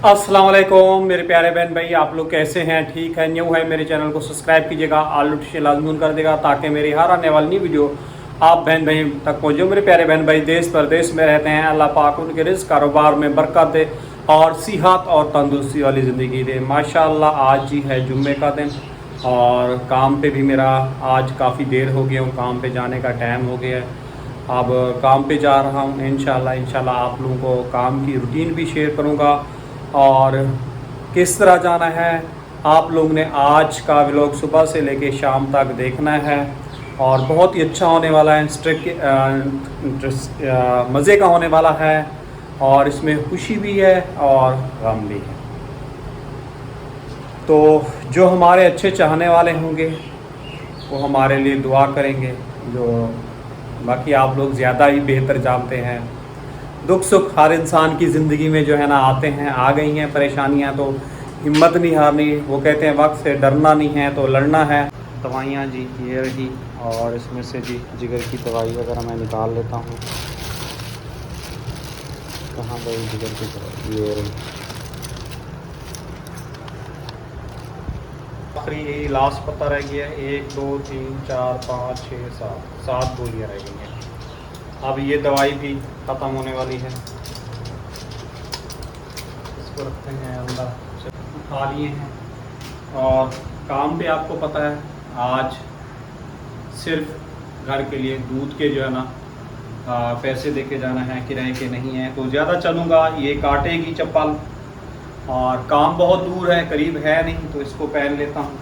अस्सलाम वालेकुम मेरे प्यारे बहन भाई, आप लोग कैसे हैं? ठीक है? न्यू है मेरे चैनल को सब्सक्राइब कीजिएगा, ऑल नोटिफिकेशन लाजमी कर देगा ताकि मेरी हर आने वाली नई वीडियो आप बहन भाई तक पहुँचे। मेरे प्यारे बहन भाई देश प्रदेश में रहते हैं, अल्लाह पाक उनके रिज़्क़ कारोबार में बरकत दे और सेहत और तंदुरुस्ती वाली ज़िंदगी दे। माशाअल्लाह आज ही है जुम्मे का दिन और काम पे भी मेरा आज काफ़ी देर हो गया हूँ, काम पे जाने का टाइम हो गया है। अब काम पे जा रहा हूँ। इंशाल्लाह आप लोगों को काम की रूटीन भी शेयर करूँगा और किस तरह जाना है। आप लोग ने आज का व्लॉग सुबह से लेके शाम तक देखना है और बहुत ही अच्छा होने वाला है, मज़े का होने वाला है और इसमें खुशी भी है और गम भी है। तो जो हमारे अच्छे चाहने वाले होंगे वो हमारे लिए दुआ करेंगे, जो बाकी आप लोग ज़्यादा ही बेहतर जानते हैं। दुख सुख हर इंसान की ज़िंदगी में जो है ना आते हैं, आ गई हैं परेशानियां, तो हिम्मत नहीं हारनी। वो कहते हैं वक्त से डरना नहीं है तो लड़ना है। दवाइयाँ जी ये रही और इसमें से जी जिगर की दवाई वगैरह मैं निकाल लेता हूँ। कहाँ गई जिगर की दवाई? ये रही। आखिरी लास्ट पता रह गया, 1 2 3 4 5 6 7 गोलियाँ रह गई हैं। अब ये दवाई भी ख़त्म होने वाली है। इसको रखते हैं अंदर, उठा लिए हैं और काम भी आपको पता है आज सिर्फ घर के लिए दूध के जो है ना पैसे दे के जाना है, किराए के नहीं है। तो ज़्यादा चलूँगा ये काटेगी चप्पल और काम बहुत दूर है, करीब है नहीं, तो इसको पहन लेता हूँ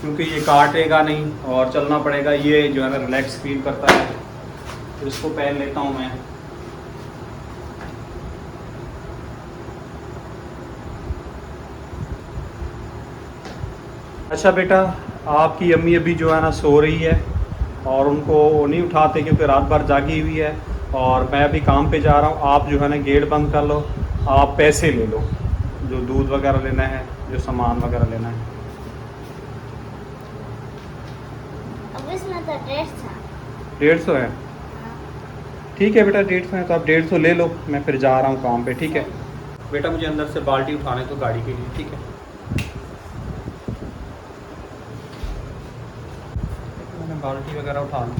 क्योंकि ये काटेगा नहीं और चलना पड़ेगा। ये जो है ना रिलैक्स फील करता है, तो इसको पहन लेता हूँ मैं। अच्छा बेटा, आपकी अम्मी अभी जो है ना सो रही है और उनको नहीं उठाते क्योंकि रात भर जागी हुई है और मैं अभी काम पे जा रहा हूँ। आप जो है ना गेट बंद कर लो, आप पैसे ले लो, जो दूध वगैरह लेना है, जो सामान वगैरह लेना है। अब इसमें तो 150 है? ठीक है बेटा, 150 है तो आप 150 ले लो, मैं फिर जा रहा हूँ काम पे। ठीक है बेटा, मुझे अंदर से बाल्टी उठाने तो गाड़ी के लिए। ठीक है, मैंने बाल्टी वगैरह उठा ली।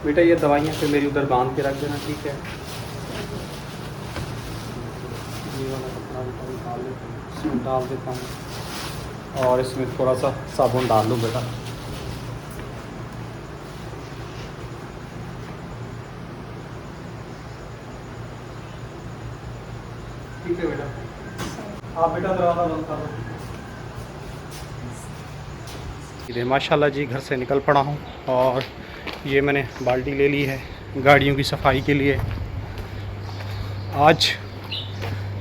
बेटा ये दवाइयाँ फिर मेरी उधर बांध के रख देना। ठीक है, ये वाला कपड़ा भी निकाल लेता हूँ, इसमें डाल देता हूँ और इसमें थोड़ा सा साबुन डाल लूँ बेटा। ठीक है बेटा, आप बेटा दरवाज़ा बंद कर लो। माशाल्लाह जी घर से निकल पड़ा हूँ और ये मैंने बाल्टी ले ली है गाड़ियों की सफाई के लिए। आज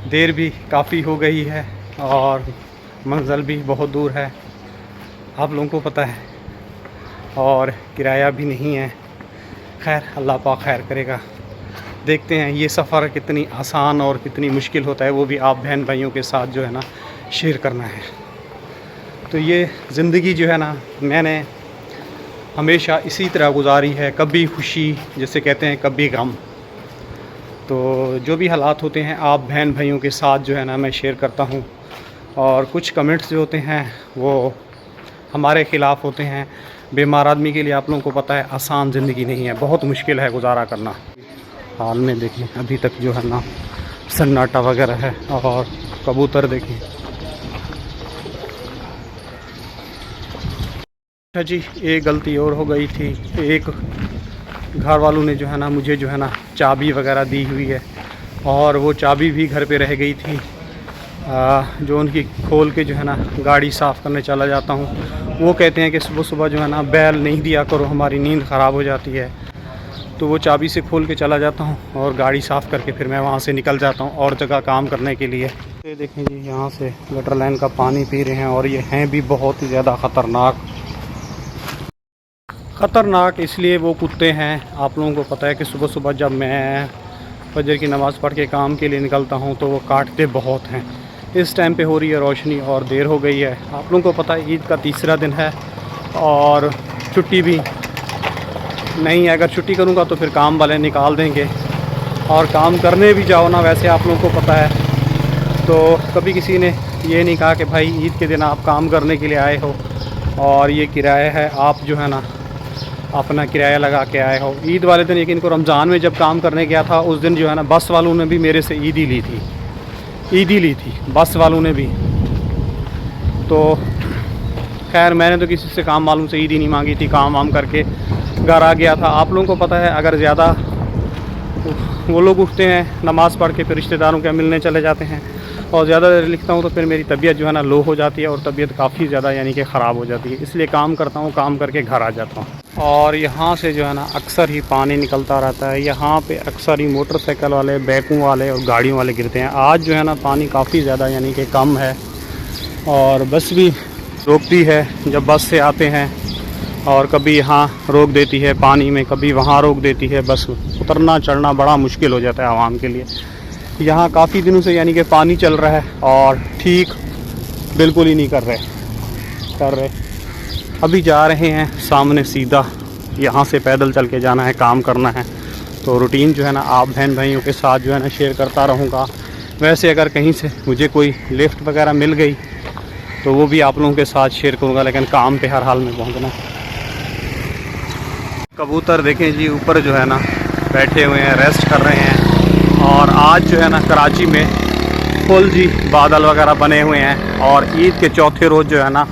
देर भी काफ़ी हो गई है और मंजिल भी बहुत दूर है, आप लोगों को पता है, और किराया भी नहीं है। खैर अल्लाह पाक खैर करेगा। देखते हैं ये सफ़र कितनी आसान और कितनी मुश्किल होता है, वो भी आप बहन भाइयों के साथ जो है ना शेयर करना है। तो ये ज़िंदगी जो है ना मैंने हमेशा इसी तरह गुजारी है, कभी खुशी जैसे कहते हैं, कभी गम। तो जो भी हालात होते हैं आप बहन भाइयों के साथ जो है ना मैं शेयर करता हूँ और कुछ कमेंट्स जो होते हैं वो हमारे ख़िलाफ़ होते हैं। बीमार आदमी के लिए आप लोगों को पता है आसान ज़िंदगी नहीं है, बहुत मुश्किल है गुजारा करना। हाल में देखें अभी तक जो है ना सन्नाटा वगैरह है और कबूतर देखें। अच्छा जी, एक गलती और हो गई थी। एक घर वालों ने जो है ना मुझे जो है ना चाबी वगैरह दी हुई है और वो चाबी भी घर पे रह गई थी। जो उनकी खोल के जो है ना गाड़ी साफ़ करने चला जाता हूँ, वो कहते हैं कि सुबह सुबह जो है ना बैल नहीं दिया करो, हमारी नींद ख़राब हो जाती है। तो वो चाबी से खोल के चला जाता हूँ और गाड़ी साफ़ करके फिर मैं वहाँ से निकल जाता हूँ और जगह काम करने के लिए। ये देखें जी, यहाँ से गटर लाइन का पानी पी रहे हैं और ये हैं भी बहुत ही ज़्यादा ख़तरनाक। इसलिए वो कुत्ते हैं, आप लोगों को पता है कि सुबह सुबह जब मैं फजर की नमाज़ पढ़ के काम के लिए निकलता हूँ तो वो काटते बहुत हैं। इस टाइम पे हो रही है रोशनी और देर हो गई है। आप लोगों को पता है ईद का तीसरा दिन है और छुट्टी भी नहीं है। अगर छुट्टी करूँगा तो फिर काम वाले निकाल देंगे और काम करने भी जाओ ना, वैसे आप लोगों को पता है, तो कभी किसी ने ये नहीं कहा कि भाई ईद के दिन आप काम करने के लिए आए हो और ये किराया है, आप जो है ना अपना किराया लगा के आए हो। ईद वाले दिन, यकीन को रमज़ान में जब काम करने गया था उस दिन जो है ना बस वालों ने भी मेरे से ईद ही ली थी बस वालों ने भी। तो खैर मैंने तो किसी से काम मालूम से ईद ही नहीं मांगी थी, काम वाम करके घर आ गया था। आप लोगों को पता है अगर ज़्यादा वो लोग उठते हैं नमाज़ पढ़ के फिर रिश्तेदारों के मिलने चले जाते हैं, और ज़्यादा देर लिखता हूँ तो फिर मेरी तबीयत जो है ना लो हो जाती है, और तबीयत काफ़ी ज़्यादा यानी कि ख़राब हो जाती है। इसलिए काम करता हूँ, काम करके घर आ जाता हूँ। और यहाँ से जो है ना अक्सर ही पानी निकलता रहता है। यहाँ पे अक्सर ही मोटरसाइकिल वाले, बैकों वाले और गाड़ियों वाले गिरते हैं। आज जो है ना पानी काफ़ी ज़्यादा यानी कि कम है, और बस भी रोकती है जब बस से आते हैं, और कभी यहाँ रोक देती है पानी में, कभी वहाँ रोक देती है। बस उतरना चढ़ना बड़ा मुश्किल हो जाता है आवाम के लिए। यहाँ काफ़ी दिनों से यानी कि पानी चल रहा है और ठीक बिल्कुल ही नहीं कर रहे। अभी जा रहे हैं सामने सीधा, यहाँ से पैदल चल के जाना है, काम करना है। तो रूटीन जो है ना आप बहन भाइयों के साथ जो है ना शेयर करता रहूँगा। वैसे अगर कहीं से मुझे कोई लिफ्ट वगैरह मिल गई तो वो भी आप लोगों के साथ शेयर करूँगा, लेकिन काम पे हर हाल में पहुँचना है। कबूतर देखें जी ऊपर जो है ना बैठे हुए हैं, रेस्ट कर रहे हैं। और आज जो है ना कराची में फुल जी बादल वगैरह बने हुए हैं, और ईद के चौथे रोज़ जो है ना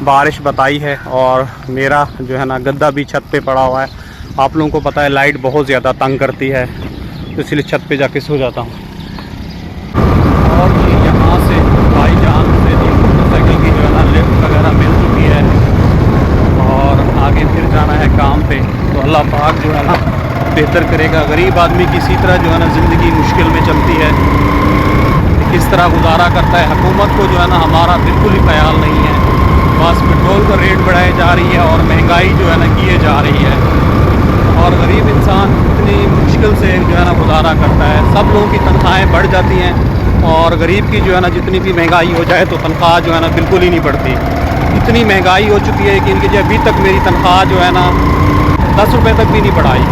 बारिश बताई है, और मेरा जो है ना गद्दा भी छत पे पड़ा हुआ है। आप लोगों को पता है लाइट बहुत ज़्यादा तंग करती है, तो इसलिए छत पे जाके सो जाता हूँ। और यहाँ से भाईजान से जी मोटरसाइकिल की जो है ना लिफ्ट वगैरह मिल चुकी है, और आगे फिर जाना है काम पे। तो अल्लाह पाक जो है ना बेहतर करेगा। गरीब आदमी किसी तरह जो है ना ज़िंदगी मुश्किल में चलती है, किस तरह गुजारा करता है। हुकूमत को जो है ना हमारा बिल्कुल ही ख्याल नहीं है। बस पेट्रोल का रेट बढ़ाई जा रही है और महंगाई जो है ना किए जा रही है, और गरीब इंसान इतनी मुश्किल से जो है ना गुजारा करता है। सब लोगों की तनख्वाहें बढ़ जाती हैं, और गरीब की जो है ना जितनी भी महंगाई हो जाए तो तनख्वाह जो है ना बिल्कुल ही नहीं बढ़ती। इतनी महंगाई हो चुकी है कि इनकी अभी तक मेरी तनख्वाह जो है ना 10 रुपये तक भी नहीं बढ़ाई।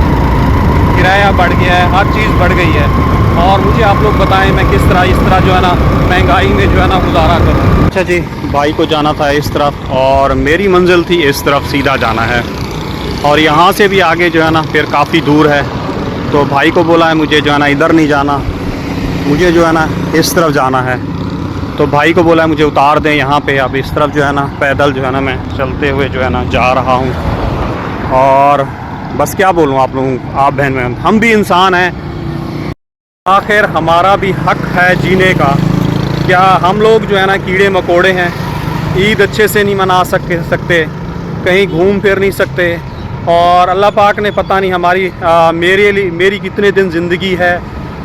किराया बढ़ गया है, हर चीज़ बढ़ गई है, और मुझे आप लोग बताएं मैं किस तरह इस तरह जो है ना महंगाई में जो है ना गुजारा करूँ। अच्छा जी, भाई को जाना था इस तरफ और मेरी मंजिल थी इस तरफ सीधा जाना है, और यहाँ से भी आगे जो है ना फिर काफ़ी दूर है। तो भाई को बोला है मुझे जो है ना इधर नहीं जाना, मुझे जो है ना इस तरफ जाना है। तो भाई को बोला है मुझे उतार दें यहाँ पे। अब इस तरफ जो है ना पैदल जो है ना मैं चलते हुए जो है ना जा रहा हूँ। और बस क्या बोलूँ आप लोगों, आप बहन में हम भी इंसान हैं, आखिर हमारा भी हक है जीने का। क्या हम लोग जो है ना कीड़े मकोड़े हैं, ईद अच्छे से नहीं मना सकते, कहीं घूम फिर नहीं सकते, और अल्लाह पाक ने पता नहीं हमारी मेरी कितने दिन ज़िंदगी है,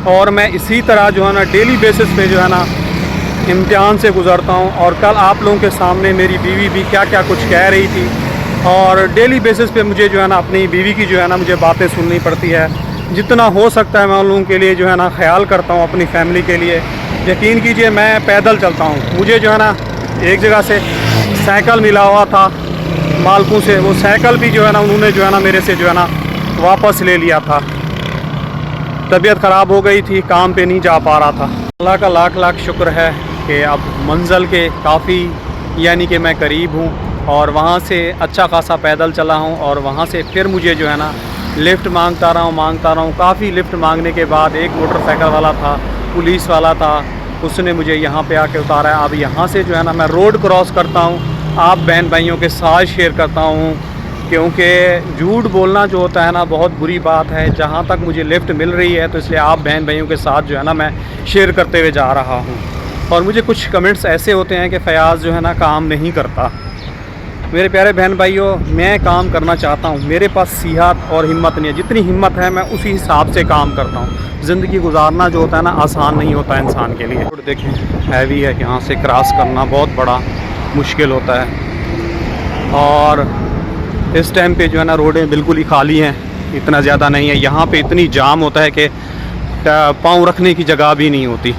और मैं इसी तरह जो है ना डेली बेसिस पे जो है ना इम्तिहान से गुज़रता हूँ। और कल आप लोगों के सामने मेरी बीवी भी क्या क्या कुछ कह रही थी, और डेली बेसिस पे मुझे जो है ना अपनी बीवी की जो है ना मुझे बातें सुननी पड़ती है। जितना हो सकता है मैं उन लोगों के लिए जो है ना ख्याल करता हूँ, अपनी फैमिली के लिए। यकीन कीजिए मैं पैदल चलता हूँ। मुझे जो है ना एक जगह से साइकिल मिला हुआ था मालकों से, वो साइकिल भी जो है ना उन्होंने जो है ना मेरे से जो है ना वापस ले लिया था। तबीयत ख़राब हो गई थी, काम पे नहीं जा पा रहा था। अल्लाह का लाख लाख शुक्र है कि अब मंजिल के काफ़ी यानी कि मैं करीब हूँ, और वहाँ से अच्छा खासा पैदल चला हूँ, और वहाँ से फिर मुझे जो है ना लिफ्ट मांगता रहा हूँ। काफ़ी लिफ्ट मांगने के बाद एक मोटरसाइकिल वाला था, पुलिस वाला था, उसने मुझे यहाँ पे आके उतारा है। अब यहाँ से जो है ना मैं रोड क्रॉस करता हूँ, आप बहन भाइयों के साथ शेयर करता हूँ, क्योंकि झूठ बोलना जो होता है ना बहुत बुरी बात है। जहाँ तक मुझे लिफ्ट मिल रही है तो इसलिए आप बहन भाइयों के साथ जो है ना मैं शेयर करते हुए जा रहा हूँ। और मुझे कुछ कमेंट्स ऐसे होते हैं कि फ़याज़ जो है ना काम नहीं करता। मेरे प्यारे बहन भाइयों, मैं काम करना चाहता हूँ, मेरे पास सेहत और हिम्मत नहीं है। जितनी हिम्मत है मैं उसी हिसाब से काम करता हूँ। ज़िंदगी गुजारना जो होता है ना आसान नहीं होता इंसान के लिए। देखें हैवी है, यहाँ से क्रॉस करना बहुत बड़ा मुश्किल होता है, और इस टाइम पे जो है ना रोडें बिल्कुल ही खाली हैं, इतना ज़्यादा नहीं है। यहाँ पे इतनी जाम होता है कि पाँव रखने की जगह भी नहीं होती।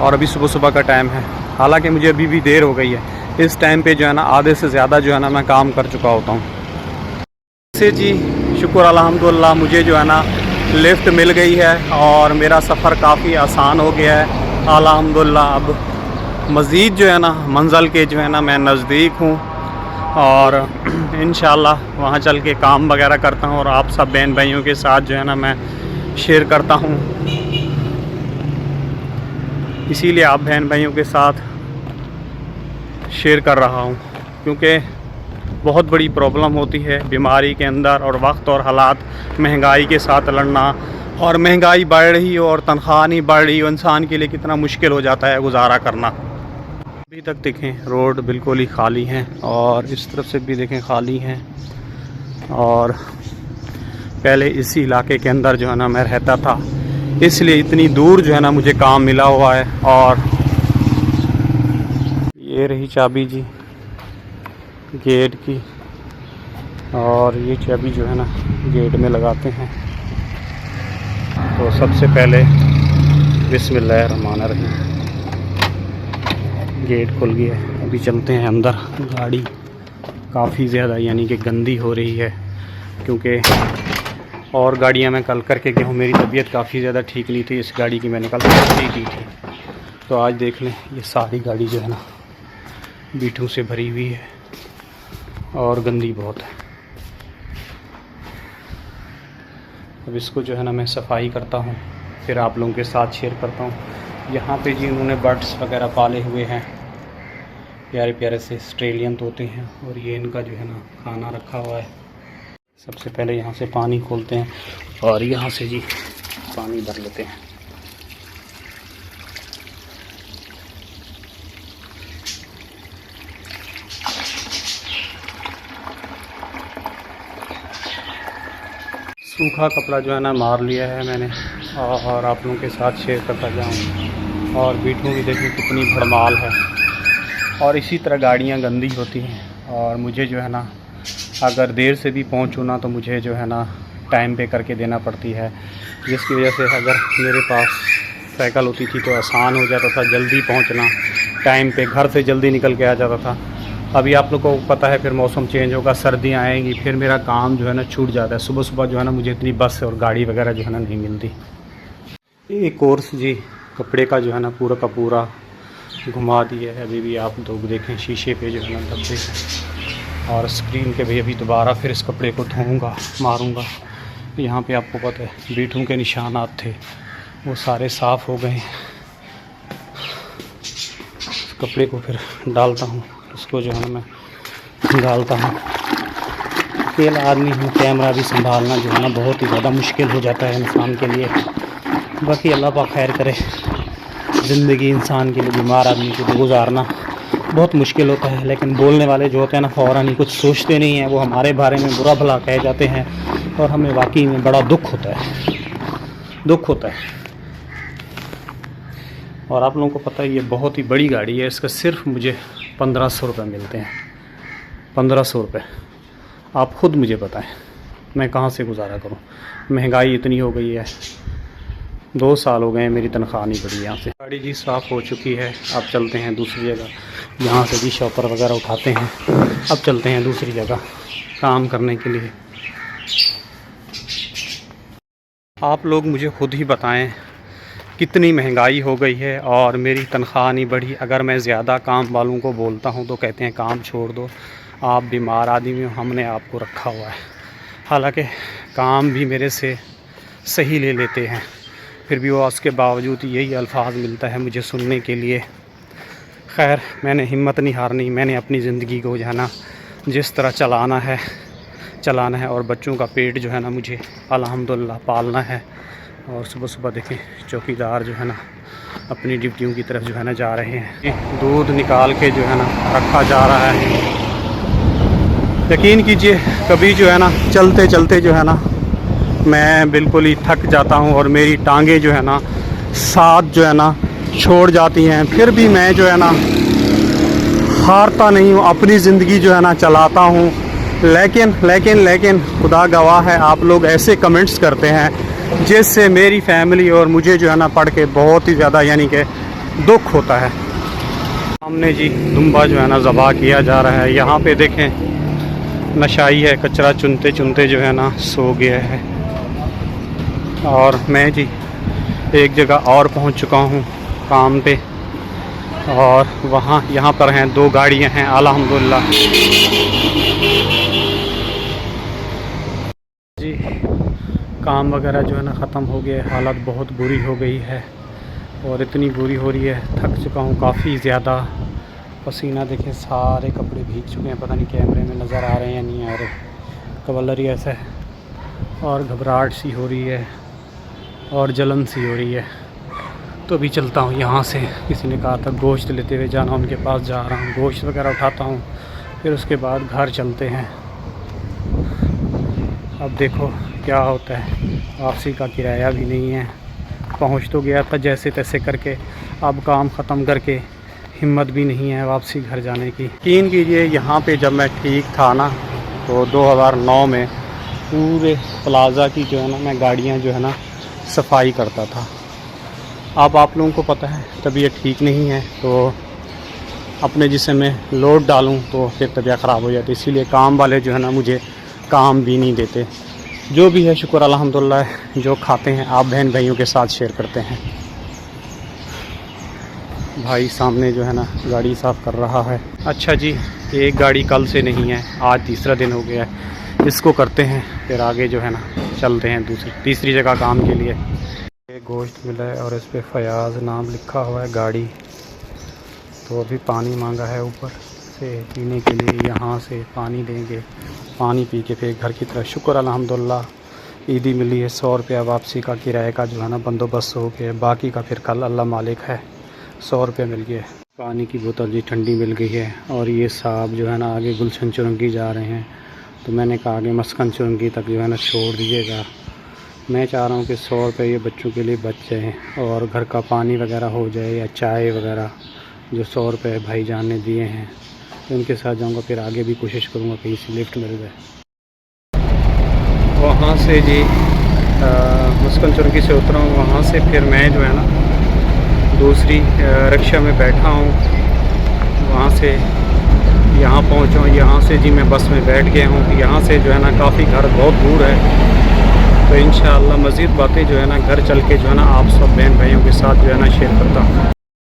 और अभी सुबह सुबह का टाइम है, हालांकि मुझे अभी भी देर हो गई है। इस टाइम पे जो है ना आधे से ज़्यादा जो है ना मैं काम कर चुका होता हूँ। से जी शुक्र अल्हम्दुलिल्लाह मुझे जो है ना लिफ्ट मिल गई है और मेरा सफ़र काफ़ी आसान हो गया है अल्हम्दुलिल्लाह। अब मज़ीद जो है ना मंज़िल के जो है ना मैं नज़दीक हूँ और इंशाल्लाह वहाँ चल के काम वगैरह करता हूँ और आप सब बहन भाइयों के साथ जो है ना मैं शेयर करता हूँ। इसीलिए आप बहन भाइयों के साथ शेयर कर रहा हूँ क्योंकि बहुत बड़ी प्रॉब्लम होती है बीमारी के अंदर और वक्त और हालात, महंगाई के साथ लड़ना, और महंगाई बढ़ रही हो और तनख्वाह नहीं बढ़ रही हो, इंसान के लिए कितना मुश्किल हो जाता है गुजारा करना। अभी तक देखें रोड बिल्कुल ही खाली हैं और इस तरफ से भी देखें खाली हैं। और पहले इसी इलाके के अंदर जो है ना मैं रहता था, इसलिए इतनी दूर जो है ना मुझे काम मिला हुआ है। और ये रही चाबी जी गेट की, और ये चाबी जो है ना गेट में लगाते हैं। तो सबसे पहले बिस्मिल्लाहिर्रहमानिर्रहीम, गेट खुल गया है। अभी चलते हैं अंदर। गाड़ी काफ़ी ज़्यादा यानी कि गंदी हो रही है क्योंकि और गाड़ियां मैं कल करके गया हूँ, मेरी तबीयत काफ़ी ज़्यादा ठीक नहीं थी, इस गाड़ी की मैंने कल सर्जरी की थी। तो आज देख लें ये सारी गाड़ी जो है ना बीठों से भरी हुई है और गंदी बहुत है। अब इसको जो है ना मैं सफाई करता हूँ, फिर आप लोगों के साथ शेयर करता हूँ। यहाँ पे जी उन्होंने बर्ड्स वगैरह पाले हुए हैं, प्यारे प्यारे से ऑस्ट्रेलियन तोते हैं, और ये इनका जो है ना खाना रखा हुआ है। सबसे पहले यहाँ से पानी खोलते हैं और यहाँ से जी पानी भर लेते हैं। सूखा कपड़ा जो है ना मार लिया है मैंने और आप लोगों के साथ शेयर करता जाऊँ। और बीठों की देखिए कितनी भड़माल है, और इसी तरह गाड़ियाँ गंदी होती हैं। और मुझे जो है ना अगर देर से भी पहुँचूँ ना तो मुझे जो है ना टाइम पे करके देना पड़ती है, जिसकी वजह से अगर मेरे पास साइकिल होती थी तो आसान हो जाता था जल्दी पहुँचना, टाइम पे घर से जल्दी निकल के आ जाता था। अभी आप लोगों को पता है फिर मौसम चेंज होगा, सर्दियाँ आएंगी, फिर मेरा काम जो है ना छूट जाता है। सुबह सुबह जो है ना मुझे इतनी बस और गाड़ी वगैरह जो है ना नहीं मिलती। एक कोर्स जी कपड़े का जो है ना पूरा का पूरा घुमा दिया है। अभी भी आप लोग देखें शीशे पे जो है ना धब्बे हैं, और स्क्रीन के भी अभी दोबारा फिर इस कपड़े को धोऊँगा, मारूँगा। यहाँ पे आपको पता है बीठों के निशानात थे, वो सारे साफ़ हो गए। कपड़े को फिर डालता हूँ, उसको जो है ना मैं डालता हूँ। अकेला आदमी हूँ, कैमरा भी संभालना जो है ना बहुत ही ज़्यादा मुश्किल हो जाता है इंसान के लिए। बाकी अल्लाह पाक खैर करे, ज़िंदगी इंसान के लिए बीमार आदमी को गुजारना बहुत मुश्किल होता है। लेकिन बोलने वाले जो होते हैं ना फ़ौरन ही कुछ सोचते नहीं हैं, वो हमारे बारे में बुरा भला कह जाते हैं और हमें वाकई में बड़ा दुख होता है। और आप लोगों को पता है ये बहुत ही बड़ी गाड़ी है, इसका सिर्फ मुझे 1500 रुपये मिलते हैं। 1500 रुपये, आप ख़ुद मुझे बताएं मैं कहाँ से गुजारा करूँ। महंगाई इतनी हो गई है, 2 साल हो गए हैं मेरी तनख्वाह नहीं बढ़ी यहाँ से। गाड़ी जी साफ़ हो चुकी है, अब चलते हैं दूसरी जगह। यहाँ से भी शॉपर वगैरह उठाते हैं, अब चलते हैं दूसरी जगह काम करने के लिए। आप लोग मुझे ख़ुद ही बताएं कितनी महंगाई हो गई है और मेरी तनख्वाह नहीं बढ़ी। अगर मैं ज़्यादा काम वालों को बोलता हूँ तो कहते हैं काम छोड़ दो, आप बीमार आदमी हो, हमने आपको रखा हुआ है। हालांकि काम भी मेरे से सही ले लेते हैं, फिर भी वो उसके बावजूद यही अल्फाज मिलता है मुझे सुनने के लिए। खैर मैंने हिम्मत नहीं हारनी, मैंने अपनी ज़िंदगी को जो है ना जिस तरह चलाना है और बच्चों का पेट जो है ना मुझे अल्हम्दुलिल्लाह पालना है। और सुबह सुबह देखें चौकीदार जो है ना अपनी ड्यूटियों की तरफ जो है ना जा रहे हैं। दूध निकाल के जो है ना रखा जा रहा है। यकीन कीजिए कभी जो है ना चलते चलते जो है ना मैं बिल्कुल ही थक जाता हूँ और मेरी टांगें जो है ना साथ जो है ना छोड़ जाती हैं, फिर भी मैं जो है ना हारता नहीं हूँ, अपनी ज़िंदगी जो है ना चलाता हूँ। लेकिन खुदा गवाह है, आप लोग ऐसे कमेंट्स करते हैं जिससे मेरी फैमिली और मुझे जो है ना पढ़ के बहुत ही ज़्यादा यानी कि दुख होता है। सामने जी दुम्बा जो है ना ज़बा किया जा रहा है। यहाँ पे देखें नशाई है, कचरा चुनते चुनते जो है ना सो गया है। और मैं जी एक जगह और पहुंच चुका हूं काम पे, और वहाँ यहाँ पर हैं 2 गाड़ियाँ हैं अल्हम्दुलिल्लाह जी। काम वगैरह जो है ना ख़त्म हो गया है, हालत बहुत बुरी हो गई है और इतनी बुरी हो रही है, थक चुका हूँ काफ़ी ज़्यादा। पसीना देखे, सारे कपड़े भीग चुके हैं, पता नहीं कैमरे में नज़र आ रहे हैं या नहीं आ रहे, कलर ही ऐसा है। और घबराहट सी हो रही है और जलन सी हो रही है। तो अभी चलता हूँ यहाँ से, किसी ने कहा था गोश्त लेते हुए जाना, उनके पास जा रहा हूँ, गोश्त वगैरह उठाता हूँ, फिर उसके बाद घर चलते हैं। अब देखो क्या होता है, वापसी का किराया भी नहीं है। पहुँच तो गया था जैसे तैसे करके, अब काम ख़त्म करके हिम्मत भी नहीं है वापसी घर जाने की। यकीन कीजिए यहाँ पे जब मैं ठीक था ना, तो 2009 में पूरे प्लाज़ा की जो है ना मैं गाड़ियाँ जो है ना सफाई करता था। अब आप लोगों को पता है तबीयत ठीक नहीं है, तो अपने जिसमें मैं लोड डालूं तो फिर तबीयत ख़राब हो जाती है, इसीलिए काम वाले जो है ना मुझे काम भी नहीं देते। जो भी है शुक्र अल्हम्दुलिल्लाह, जो खाते हैं आप बहन भाइयों के साथ शेयर करते हैं। भाई सामने जो है ना गाड़ी साफ़ कर रहा है। अच्छा जी, एक गाड़ी कल से नहीं है, आज तीसरा दिन हो गया है, इसको करते हैं फिर आगे जो है ना चलते हैं तीसरी जगह काम के लिए। एक गोश्त मिला है और इस पर फयाज़ नाम लिखा हुआ है गाड़ी। तो अभी पानी मांगा है ऊपर से पीने के लिए, यहाँ से पानी देंगे, पानी पी के फिर घर की तरफ। शुक्र अल्हम्दुलिल्लाह ईदी मिली है, 100 रुपया वापसी का किराए का जो है ना बंदोबस्त हो गया, बाकी का फिर कल अल्लाह मालिक है। 100 रुपये मिल गए। पानी की बोतल जी ठंडी मिल गई है। और ये साहब जो है ना आगे गुलशन चुरंगी जा रहे हैं, तो मैंने कहा आगे मस्कन चुरंगी तक जो है ना छोड़ दीजिएगा। मैं चाह रहा हूँ कि 100 रुपये ये बच्चों के लिए बच जाए और घर का पानी वगैरह हो जाए या चाय वगैरह, जो 100 रुपये भाईजान ने दिए हैं, तो उनके साथ जाऊँगा। फिर आगे भी कोशिश करूँगा कहीं से लिफ्ट मिल जाए। वहाँ से जी मस्कन चुरंगी से उतरा हूँ, वहाँ से फिर मैं जो है ना दूसरी रिक्शा में बैठा हूँ, वहाँ से यहाँ पहुँचा हूँ। यहाँ से जी मैं बस में बैठ गया हूँ। यहाँ से जो है ना काफ़ी घर बहुत दूर है, तो इंशाअल्लाह मज़ीद बातें जो है ना घर चल के जो है ना आप सब बहन भाइयों के साथ जो है ना शेयर करता हूँ।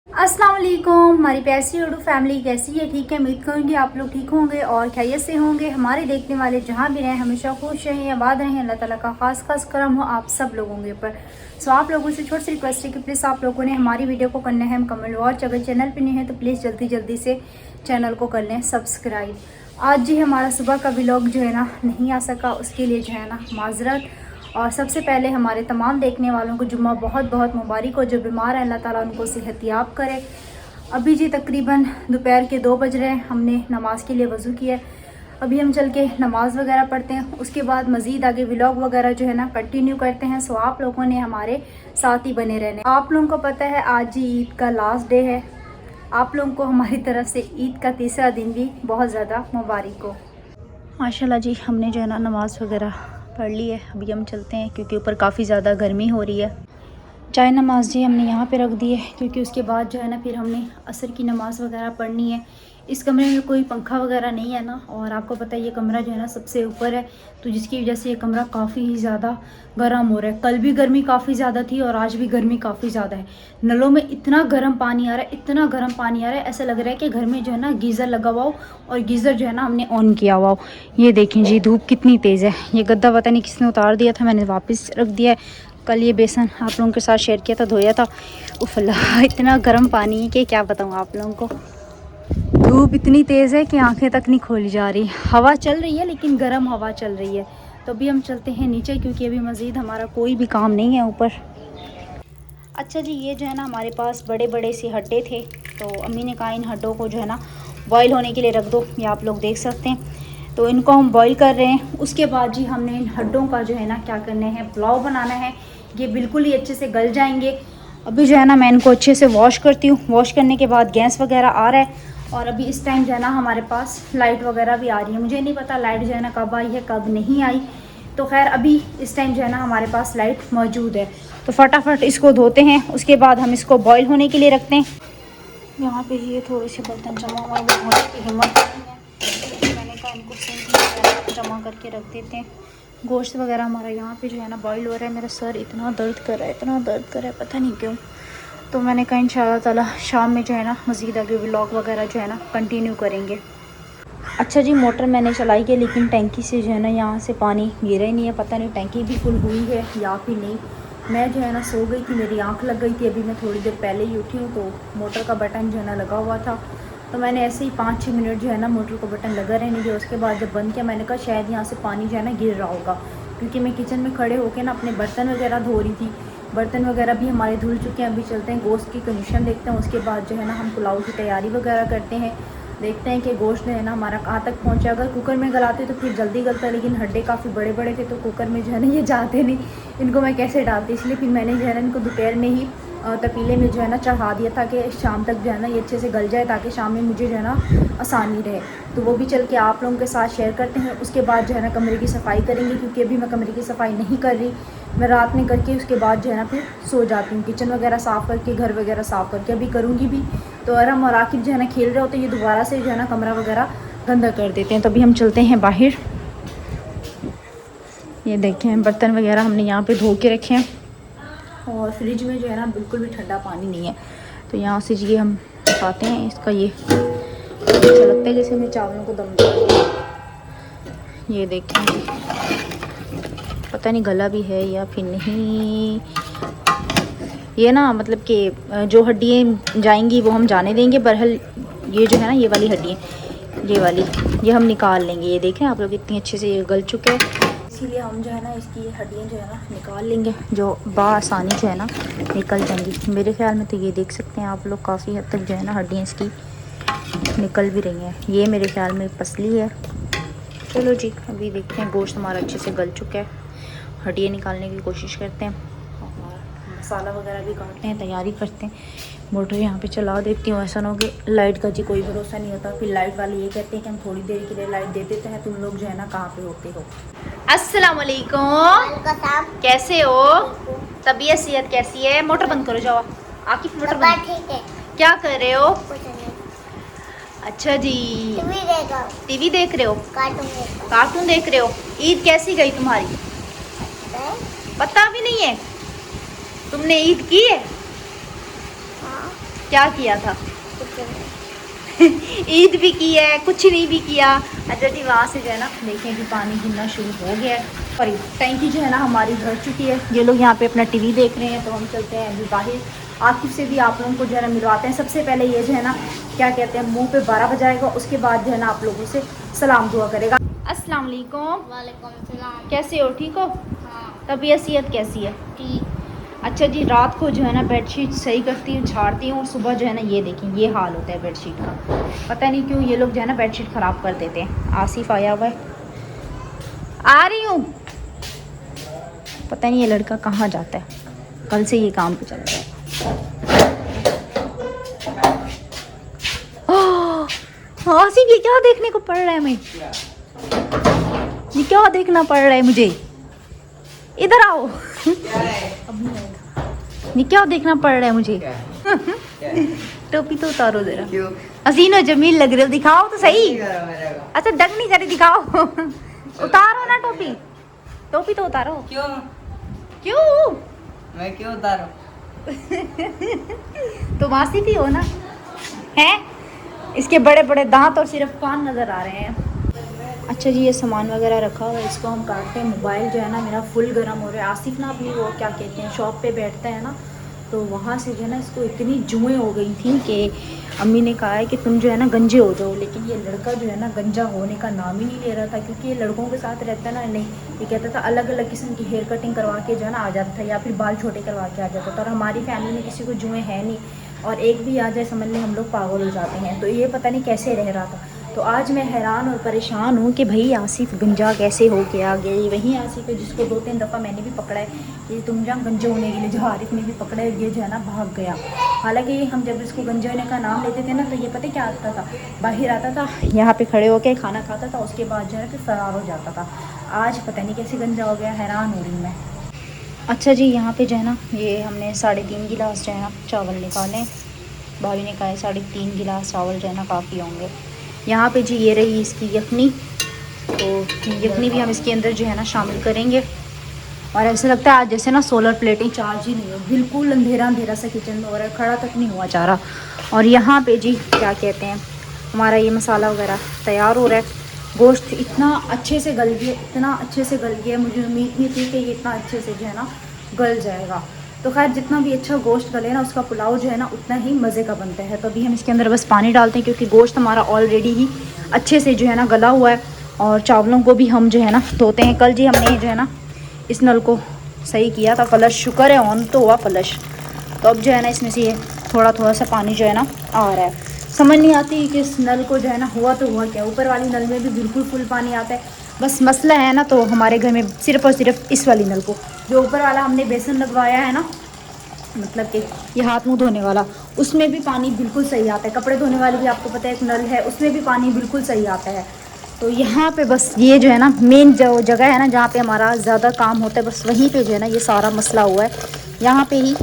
अस्सलाम वालेकुम, हमारी प्यारी उर्दू फैमिली कैसी है? ठीक है, उम्मीद करूँगी आप लोग ठीक होंगे और खैरियत से होंगे। हमारे देखने वाले जहाँ भी रहें हमेशा खुश रहें, आबाद रहें, अल्लाह ताला का खास करम हो आप सब लोगों के ऊपर। सो आप लोगों से छोटी सी रिक्वेस्ट है कि प्लीज़ आप लोगों ने हमारी वीडियो को करना है मुकम्मल वॉच। अगर चैनल पर नहीं है तो प्लीज़ जल्दी से चैनल को कर लें सब्सक्राइब। आज जी हमारा सुबह का व्लॉग जो है ना नहीं आ सका, उसके लिए जो है ना माजरत। और सबसे पहले हमारे तमाम देखने वालों को जुम्मा बहुत मुबारक हो। जो बीमार है अल्लाह ताला उनको सेहतियाब करे। अभी जी तकरीबन दोपहर के 2 बज रहे हैं, हमने नमाज़ के लिए वज़ू किया। अभी हम चल के नमाज़ वगैरह पढ़ते हैं, उसके बाद मज़ीद आगे व्लॉग वगैरह जो है ना कंटिन्यू करते हैं। सो आप लोगों ने हमारे साथ ही बने रहने। आप लोगों को पता है आज जी ईद का लास्ट डे है, आप लोगों को हमारी तरफ से ईद का तीसरा दिन भी बहुत ज़्यादा मुबारक हो। माशाल्लाह जी हमने जो है ना नमाज़ वगैरह पढ़ ली है। अभी हम चलते हैं क्योंकि ऊपर काफ़ी ज़्यादा गर्मी हो रही है। चाय नमाज़ जी हमने यहाँ पे रख दी है क्योंकि उसके बाद जो है ना फिर हमने असर की नमाज़ वगैरह पढ़नी है। इस कमरे में कोई पंखा वगैरह नहीं है ना, और आपको पता है ये कमरा जो है ना सबसे ऊपर है, तो जिसकी वजह से ये कमरा काफ़ी ही ज़्यादा गर्म हो रहा है। कल भी गर्मी काफ़ी ज़्यादा थी और आज भी गर्मी काफ़ी ज़्यादा है। नलों में इतना गर्म पानी आ रहा है, इतना गर्म पानी आ रहा है, ऐसा लग रहा है कि घर में जो है ना गीज़र लगा हुआ हो और गीज़र जो है ना हमने ऑन किया हुआ हो। ये देखें जी धूप कितनी तेज़ है। ये गद्दा पता नहीं किसने उतार दिया था, मैंने वापस रख दिया है। कल ये बेसन आप लोगों के साथ शेयर किया था, धोया था। उफ़ अल्लाह, इतना गर्म पानी कि क्या बताऊँ आप लोगों को। धूप इतनी तेज़ है कि आंखें तक नहीं खोली जा रही। हवा चल रही है लेकिन गर्म हवा चल रही है। तो अभी हम चलते हैं नीचे क्योंकि अभी मज़ीद हमारा कोई भी काम नहीं है ऊपर। अच्छा जी, ये जो है ना हमारे पास बड़े से हड्डे थे, तो अम्मी ने कहा इन हड्डों को जो है ना बॉईल होने के लिए रख दो। ये आप लोग देख सकते हैं, तो इनको हम बॉईल कर रहे हैं। उसके बाद जी हमने इन हड्डों का जो है ना क्या करना है, पुलाव बनाना है। ये बिल्कुल ही अच्छे से गल जाएंगे। अभी जो है ना मैं इनको अच्छे से वॉश करती हूँ। वॉश करने के बाद गैस वगैरह आ रहा है और अभी इस टाइम जो है ना हमारे पास लाइट वगैरह भी आ रही है। मुझे नहीं पता लाइट जो है ना कब आई है कब नहीं आई, तो खैर अभी इस टाइम जो है ना हमारे पास लाइट मौजूद है। तो फटाफट इसको धोते हैं, उसके बाद हम इसको बॉईल होने के लिए रखते हैं। यहाँ पे ये थोड़े से बर्तन जमा हुआ है, वो धोने की हिम्मत नहीं है, मैंने कहा इनको सिंक में जमा करके रख देते हैं। गोश्त वगैरह हमारा यहाँ पे जो है ना बॉईल हो रहा है। मेरा सर इतना दर्द कर रहा है, इतना दर्द कर रहा है, पता नहीं क्यों। तो मैंने कहा इंशाल्लाह ताला शाम में जो है ना मज़ीद आगे व्लॉग वगैरह जो है ना कंटिन्यू करेंगे। अच्छा जी, मोटर मैंने चलाई है लेकिन टैंकी से जो है ना यहाँ से पानी गिरा ही नहीं है। पता नहीं टैंकी भी फुल हुई है या फिर नहीं। मैं जो है ना सो गई थी, मेरी आंख लग गई थी। अभी मैं थोड़ी देर पहले ही उठी हूँ तो मोटर का बटन जो है ना लगा हुआ था। तो मैंने ऐसे ही 5-6 मिनट जो है ना मोटर का बटन लगा रहने दिया। उसके बाद जब बंद किया मैंने कहा शायद यहाँ से पानी जो है ना गिर रहा होगा, क्योंकि मैं किचन में खड़े होकर ना अपने बर्तन वगैरह धो रही थी। बर्तन वगैरह भी हमारे धुल चुके हैं। अभी चलते हैं गोश्त की कंडीशन देखते हैं। उसके बाद जो है ना हम पुलाव की तैयारी वगैरह करते हैं। देखते हैं कि गोश्त जो है ना हमारा कहाँ तक पहुँचा। अगर कुकर में गलाते तो फिर जल्दी गलता है, लेकिन हड्डे काफ़ी बड़े बड़े थे तो कुकर में जो है ना ये जाते नहीं, इनको मैं कैसे डालती। इसलिए फिर मैंने जो है ना इनको दोपहर में ही तपीले में जो है ना चढ़ा दिया था कि शाम तक जो है ना ये अच्छे से गल जाए, ताकि शाम में मुझे जो है ना आसानी रहे। तो वो भी चल के आप लोगों के साथ शेयर करते हैं। उसके बाद जो है ना कमरे की सफाई करेंगे, क्योंकि अभी मैं कमरे की सफाई नहीं कर रही। मैं रात में करके उसके बाद जो है ना फिर सो जाती हूँ। किचन वगैरह साफ़ करके, घर वगैरह साफ़ करके अभी करूँगी भी। तो अरम और आकिब जो है ना खेल रहे होते, ये दोबारा से जो है ना कमरा वगैरह गंदा कर देते हैं। तो अभी हम चलते हैं बाहर। ये देखें बर्तन वगैरह हमने यहाँ पे धो के रखे हैं, और फ्रिज में जो है ना बिल्कुल भी ठंडा पानी नहीं है। तो यहाँ से ये हम खाते हैं। इसका ये अच्छा लगता है जैसे हमने चावलों को दम दिया। ये देखें, पता नहीं गला भी है या फिर नहीं। ये ना मतलब कि जो हड्डियाँ जाएंगी वो हम जाने देंगे। बहरहाल ये जो है ना ये वाली हड्डियाँ, ये वाली ये हम निकाल लेंगे। ये देखें आप लोग इतनी अच्छे से ये गल चुके हैं, इसीलिए हम जो है ना इसकी हड्डियाँ जो है ना निकाल लेंगे, जो बआसानी जो है ना निकल जाएंगी। मेरे ख्याल में तो ये देख सकते हैं आप लोग काफ़ी हद तक जो है ना हड्डियाँ इसकी निकल भी रही हैं। ये मेरे ख्याल में पसली है। चलो जी, अभी देखते हैं गोश्त हमारा अच्छे से गल चुका है। हड्डियाँ निकालने की कोशिश करते हैं, मसाला वगैरह भी काटते हैं, तैयारी करते हैं। मोटर यहाँ पे चला देती हूँ। ऐसा ना हो कि लाइट का जी कोई भरोसा नहीं होता, फिर लाइट वाले ये कहते हैं कि हम थोड़ी देर के लिए लाइट दे देते हैं, तुम लोग जो है ना कहाँ पे होते हो। अस्सलाम वालेकुम, कैसे हो? तबीयत सेहत कैसी है? मोटर बंद करो, जाओ आकिब मोटर बंद। ठीक है, क्या कर रहे हो? अच्छा जी, टीवी देख रहे हो? कार्टून देख रहे हो। ईद कैसी गई तुम्हारी? पता भी नहीं है तुमने ईद की है? हाँ। क्या किया था? ईद भी की है, कुछ नहीं भी किया। अच्छा जी, वहाँ से जो है ना देखें कि पानी गिरना शुरू हो गया है और टैंकी जो है ना हमारी भर चुकी है। ये लोग यहाँ पे अपना टीवी देख रहे हैं, तो हम चलते हैं अभी बाहर। आकिब से भी आप लोगों को जो है ना मिलवाते हैं। सबसे पहले ये जो है ना क्या कहते हैं मुँह पे 12 बजाएगा, उसके बाद जो है ना आप लोगों से सलाम दुआ करेगा। अस्सलाम वालेकुम। वालेकुम सलाम। कैसे हो? ठीक हो? हाँ। तबीयत सेहत कैसी है? ठीक। अच्छा जी, रात को जो है ना बेडशीट सही करती हूँ, झाड़ती हूँ, और सुबह जो है ना ये देखें ये हाल होता है बेडशीट का। पता नहीं क्यों ये लोग जो है ना बेडशीट ख़राब कर देते हैं। आसिफ आया हुआ है, आ रही हूँ। पता नहीं ये लड़का कहाँ जाता है, कल से ये काम पे चल रहा है। आसिफ ये क्या देखने को पड़ रहा है? मैं ये क्या देखना पड़ रहा है मुझे? इधर आओ। ये क्या देखना पड़ रहा है मुझे? टोपी तो उतारो जरा। हसीन और जमील लग रहे हो, दिखाओ तो सही। अच्छा डग नहीं करे, दिखाओ। उतारो ना टोपी, टोपी तो उतारो। क्यों क्यों मैं क्यों उतारूं? तुम आसिफ ही हो ना? हैं? इसके बड़े बड़े दांत और सिर्फ कान नज़र आ रहे हैं। अच्छा जी, ये सामान वगैरह रखा हुआ है, इसको हम काटते हैं। मोबाइल जो है ना मेरा फुल गर्म हो रहा है। आसिफ ना अपनी वो क्या कहते हैं शॉप पे बैठता है ना, तो वहाँ से जो है ना इसको इतनी जुएँ हो गई थी कि अम्मी ने कहा है कि तुम जो है ना गंजे हो जाओ। लेकिन ये लड़का जो है ना गंजा होने का नाम ही नहीं ले रहा था, क्योंकि ये लड़कों के साथ रहता है ना। नहीं, ये कहता था अलग अलग किस्म की हेयर कटिंग करवा के जो है ना आ जाता था, या फिर बाल छोटे करवा के आ जाता था। और हमारी फैमिली में किसी को जुएँ है नहीं, और एक भी आ जाए समझ लें हम लोग पागल हो जाते हैं। तो ये पता नहीं कैसे रह रहा था। तो आज मैं हैरान और परेशान हूँ कि भाई आसिफ गंजा कैसे हो के आ गया। ये वही आसिफ है जिसको 2-3 दफ़ा मैंने भी पकड़ा है कि तुम जहाँ गंजे होने के लिए, जो आरिफ ने भी पकड़ा है, ये जो है ना भाग गया। हालांकि हम जब इसको गंजे होने का नाम लेते थे ना, तो ये पता क्या आता था, बाहर आता था, यहाँ पे खड़े होकर खाना खाता था, उसके बाद जो है फिर फरार हो जाता था। आज पता नहीं कैसे गंजा हो गया, हैरान हो रही मैं। अच्छा जी, यहाँ पे जो है ना ये हमने 3.5 गिलास जो है ना चावल निकाले। भाभी ने कहा है 3.5 गिलास चावल जो है ना काफ़ी होंगे। यहाँ पे जी ये रही इसकी यखनी, तो यखनी भी हम इसके अंदर जो है ना शामिल करेंगे। और ऐसा लगता है आज जैसे ना सोलर प्लेटें चार्ज ही नहीं हो, बिल्कुल अंधेरा अंधेरा सा किचन में हो रहा है, खड़ा तक नहीं हुआ जा रहा। और यहाँ पे जी क्या कहते हैं, हमारा ये मसाला वगैरह तैयार हो रहा है। गोश्त इतना अच्छे से गल गया, इतना अच्छे से गल गया, मुझे उम्मीद नहीं थी कि ये इतना अच्छे से जो है ना गल जाएगा। तो खैर जितना भी अच्छा गोश्त गले ना उसका पुलाव जो है ना उतना ही मज़े का बनता है। तो अभी हम इसके अंदर बस पानी डालते हैं क्योंकि गोश्त हमारा ऑलरेडी ही अच्छे से जो है ना गला हुआ है। और चावलों को भी हम जो है ना धोते हैं। कल जी हमने जो है ना इस नल को सही किया था, फ्लश, शुक्र है ऑन तो हुआ फ्लश। तो अब जो है ना इसमें से ये थोड़ा थोड़ा सा पानी जो है ना आ रहा है। समझ नहीं आती कि इस नल को जो है ना हुआ तो हुआ क्या। ऊपर वाली नल में भी बिल्कुल फुल पानी आता है, बस मसला है ना तो हमारे घर में सिर्फ़ और सिर्फ इस वाली नल को, जो ऊपर वाला हमने बेसन लगवाया है ना, मतलब कि ये हाथ मुँह धोने वाला, उसमें भी पानी बिल्कुल सही आता है। कपड़े धोने वाली भी आपको पता है एक नल है, उसमें भी पानी बिल्कुल सही आता है। तो यहाँ पे बस ये जो है ना मेन जो जगह है ना जहाँ पे हमारा ज़्यादा काम होता है, बस वहीं पे जो है ना ये सारा मसला हुआ है। यहाँ पे ही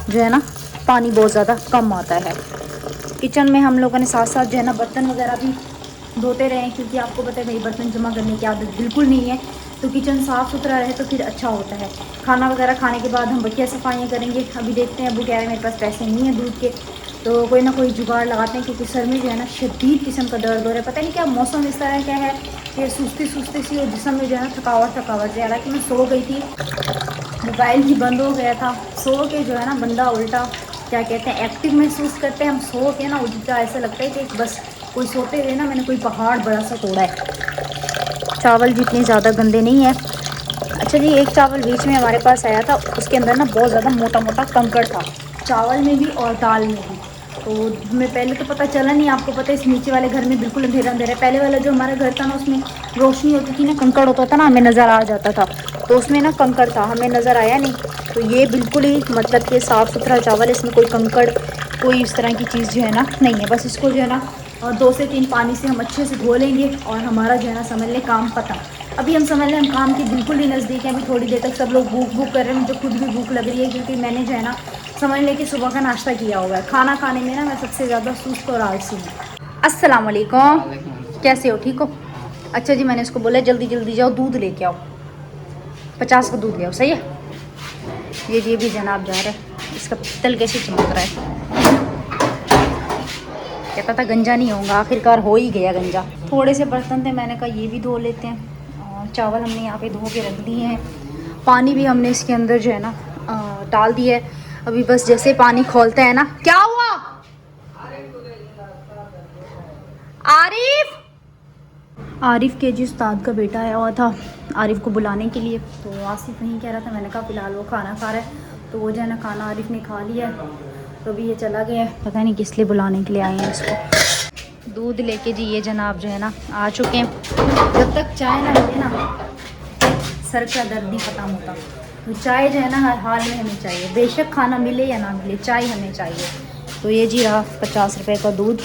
जो है ना पानी बहुत ज़्यादा कम आता है। किचन में हम लोगों ने साथ साथ जो है ना बर्तन वगैरह भी धोते रहे, क्योंकि आपको पता है मेरी बर्तन जमा करने की आदत बिल्कुल नहीं है। तो किचन साफ़ सुथरा रहे तो फिर अच्छा होता है। खाना वगैरह खाने के बाद हम बकिया सफाइयाँ करेंगे। अभी देखते हैं, अबू कह रहे हैं मेरे पास पैसे नहीं है दूध के, तो कोई ना कोई जुगाड़ लगाते हैं क्योंकि सर में जो है ना शदीद किस्म का दर्द हो रहा है। पता नहीं क्या मौसम इस तरह क्या है कि सुस्ती सुस्ती सी और जिस्म में जो है ना थकावट है। हालांकि मैं सो गई थी, मोबाइल भी बंद हो गया था। सो के जो है ना बंदा उल्टा क्या कहते हैं एक्टिव महसूस करते हैं। हम सो के ना उल्टा ऐसा लगता है कि बस कोई सोते हुए ना मैंने कोई पहाड़ बड़ा सा तोड़ा है। चावल जितने ज़्यादा गंदे नहीं है। अच्छा जी, एक चावल बीच में हमारे पास आया था, उसके अंदर ना बहुत ज़्यादा मोटा मोटा कंकड़ था, चावल में भी और दाल में भी। तो हमें पहले तो पता चला नहीं। आपको पता है इस नीचे वाले घर में बिल्कुल अंधेरा अंधेरा है। पहले वाला जो हमारा घर था ना उसमें रोशनी होती थी ना, कंकड़ होता था ना, हमें नज़र आ जाता था। तो उसमें ना कंकड़ था, हमें नज़र आया नहीं। तो ये बिल्कुल ही मतलब कि साफ़ सुथरा चावल, इसमें कोई कंकड़ कोई इस तरह की चीज़ जो है ना नहीं है। बस इसको जो है ना और 2 से 3 पानी से हम अच्छे से धो लेंगे और हमारा जो है ना समझ लें काम पता। अभी हम समझ लें हम काम के बिल्कुल ही नज़दीक हैं। अभी थोड़ी देर तक सब लोग भूख कर रहे हैं, मुझे खुद भी भूख लग रही है क्योंकि मैंने जो है ना समझ लें कि सुबह का नाश्ता किया हुआ है। खाना खाने में ना मैं सबसे ज़्यादा सुस्त और आलसी हूँ। अस्सलाम वालेकुम, कैसे हो, ठीक हो? अच्छा जी, मैंने इसको बोला जल्दी जल्दी जाओ दूध लेके आओ, 50 का दूध ले आओ, सही है? ये भी जनाब जा रहा है, इसका पित्तल कैसे चमक रहा है। कहता था गंजा नहीं होगा, आखिरकार हो ही गया गंजा। थोड़े से बर्तन थे, मैंने कहा ये भी धो लेते हैं। और चावल हमने यहाँ पे धो के रख दिए हैं। पानी भी हमने इसके अंदर जो है ना डाल दिया है। अभी बस जैसे पानी खोलता है ना, क्या हुआ आरिफ के जी उस्ताद का बेटा आया हुआ था आरिफ को बुलाने के लिए। तो आसिफ नहीं कह रहा था, मैंने कहा फ़िलहाल वो खाना खा रहा है। तो वो जो है ना खाना आरिफ ने खा लिया है, तो अभी ये चला गया है, पता नहीं किस लिए बुलाने के लिए आए हैं इसको। दूध लेके जी ये जनाब जो है ना आ चुके हैं। जब तक चाय ना मिले ना सर का दर्द नहीं ख़त्म होता। तो चाय जो है ना हर हाल में हमें चाहिए, बेशक खाना मिले या ना मिले, चाय हमें चाहिए। तो ये जी रहा 50 रुपए का दूध।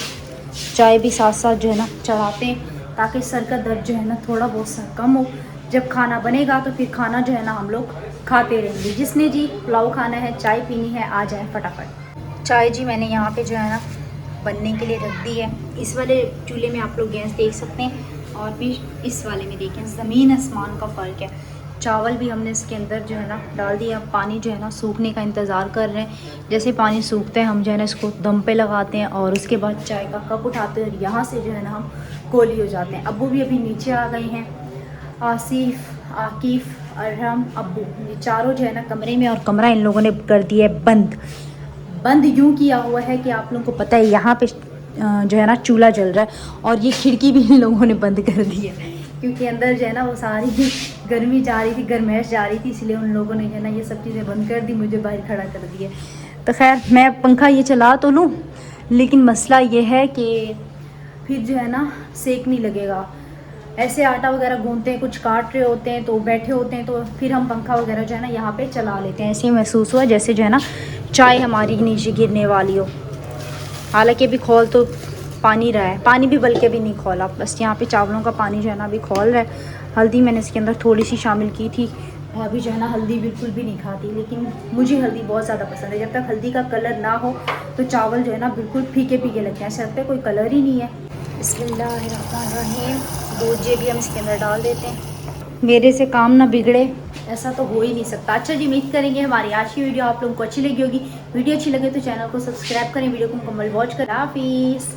चाय भी साथ साथ जो है ना चढ़ाते हैं ताकि सर का दर्द जो है ना थोड़ा बहुत सा कम हो। जब खाना बनेगा तो फिर खाना जो है ना हम लोग खाते रहेंगे। जिसने जी पुलाव खाना है, चाय पीनी है, आ जाए फटाफट। चाय जी मैंने यहाँ पे जो है ना बनने के लिए रख दी है। इस वाले चूल्हे में आप लोग गैस देख सकते हैं और फिर इस वाले में देखें, ज़मीन आसमान का फ़र्क है। चावल भी हमने इसके अंदर जो है ना डाल दिया। पानी जो है ना सूखने का इंतज़ार कर रहे हैं। जैसे पानी सूखता है हम जो है ना इसको दम पे लगाते हैं और उसके बाद चाय का कप उठाते हैं और यहाँ से जो है ना हम गोली हो जाते हैं। अब्बू भी अभी नीचे आ गए हैं, आसिफ, आकिफ़, अरहम, अब्बू, ये चारों जो है ना कमरे में। और कमरा इन लोगों ने कर दिया है बंद यूँ किया हुआ है कि आप लोगों को पता है यहाँ पे जो है ना चूल्हा जल रहा है और ये खिड़की भी इन लोगों ने बंद कर दी है क्योंकि अंदर जो है ना वो सारी गर्मी जा रही थी, गर्माइश जा रही थी, इसलिए उन लोगों ने जो है ना ये सब चीज़ें बंद कर दी, मुझे बाहर खड़ा कर दिया। तो खैर मैं पंखा ये चला तो लूँ, लेकिन मसला ये है कि फिर जो है ना सेक नहीं लगेगा। ऐसे आटा वगैरह गूंथते हैं, कुछ काट रहे होते हैं तो बैठे होते हैं, तो फिर हम पंखा वगैरह जो है ना यहाँ पे चला लेते हैं। ऐसे महसूस हुआ जैसे जो है ना चाय हमारी नीचे गिरने वाली हो। हालांकि अभी खोल तो पानी रहा है, पानी भी बल्कि भी नहीं खोला, बस यहाँ पे चावलों का पानी जो है ना अभी खोल रहा है। हल्दी मैंने इसके अंदर थोड़ी सी शामिल की थी। भाभी जो है ना हल्दी बिल्कुल भी नहीं खाती, लेकिन मुझे हल्दी बहुत ज़्यादा पसंद है। जब तक हल्दी का कलर ना हो तो चावल जो है ना बिल्कुल फीके फीके लगते हैं, ऐसा लगता है कोई कलर ही नहीं है। बिस्मिल्लाहिर्रहमानिर्रहीम। दूध ये भी हम इसके अंदर डाल देते हैं। मेरे से काम ना बिगड़े ऐसा तो हो ही नहीं सकता। अच्छा जी, उम्मीद करेंगे हमारी आज की वीडियो आप लोगों को अच्छी लगी होगी। वीडियो अच्छी लगे तो चैनल को सब्सक्राइब करें, वीडियो को मुकम्मल वॉच करें। हाफिज़।